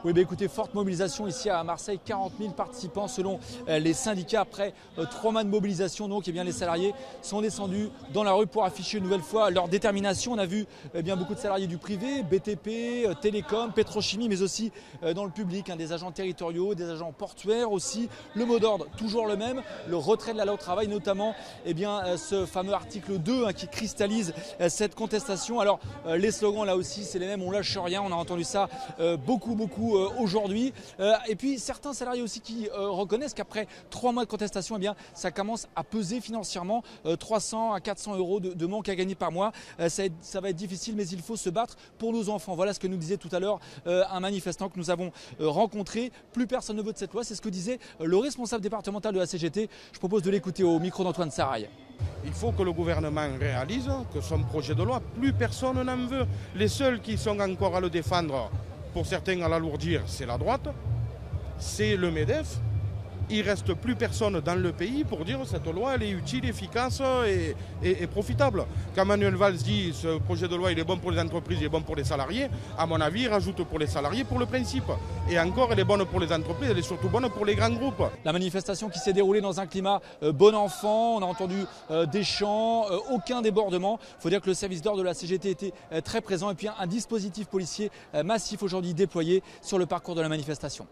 Oui, écoutez, forte mobilisation ici à Marseille, 40 000 participants selon les syndicats. Après 3 mois de mobilisation, donc, les salariés sont descendus dans la rue pour afficher une nouvelle fois leur détermination. On a vu beaucoup de salariés du privé, BTP, télécom, pétrochimie, mais aussi dans le public, des agents territoriaux, des agents portuaires aussi. Le mot d'ordre, toujours le même, le retrait de la loi au travail, notamment ce fameux article 2 qui cristallise cette contestation. Alors les slogans là aussi, c'est les mêmes, on lâche rien, on a entendu ça beaucoup aujourd'hui. Et puis certains salariés aussi qui reconnaissent qu'après 3 mois de contestation, ça commence à peser financièrement, 300 à 400 euros de manque à gagner par mois. Ça va être difficile, mais il faut se battre pour nos enfants. Voilà ce que nous disait tout à l'heure un manifestant que nous avons rencontré. Plus personne ne veut de cette loi, c'est ce que disait le responsable départemental de la CGT. Je propose de l'écouter au micro d'Antoine Sarail. Il faut que le gouvernement réalise que son projet de loi, plus personne n'en veut. Les seuls qui sont encore à le défendre, pour certains à l'alourdir, c'est la droite, c'est le MEDEF. Il ne reste plus personne dans le pays pour dire que cette loi elle est utile, efficace et profitable. Quand Manuel Valls dit que ce projet de loi il est bon pour les entreprises, il est bon pour les salariés, à mon avis, il rajoute pour les salariés pour le principe. Et encore, elle est bonne pour les entreprises, elle est surtout bonne pour les grands groupes. La manifestation qui s'est déroulée dans un climat bon enfant, on a entendu des chants, aucun débordement. Il faut dire que le service d'ordre de la CGT était très présent et puis un dispositif policier massif aujourd'hui déployé sur le parcours de la manifestation.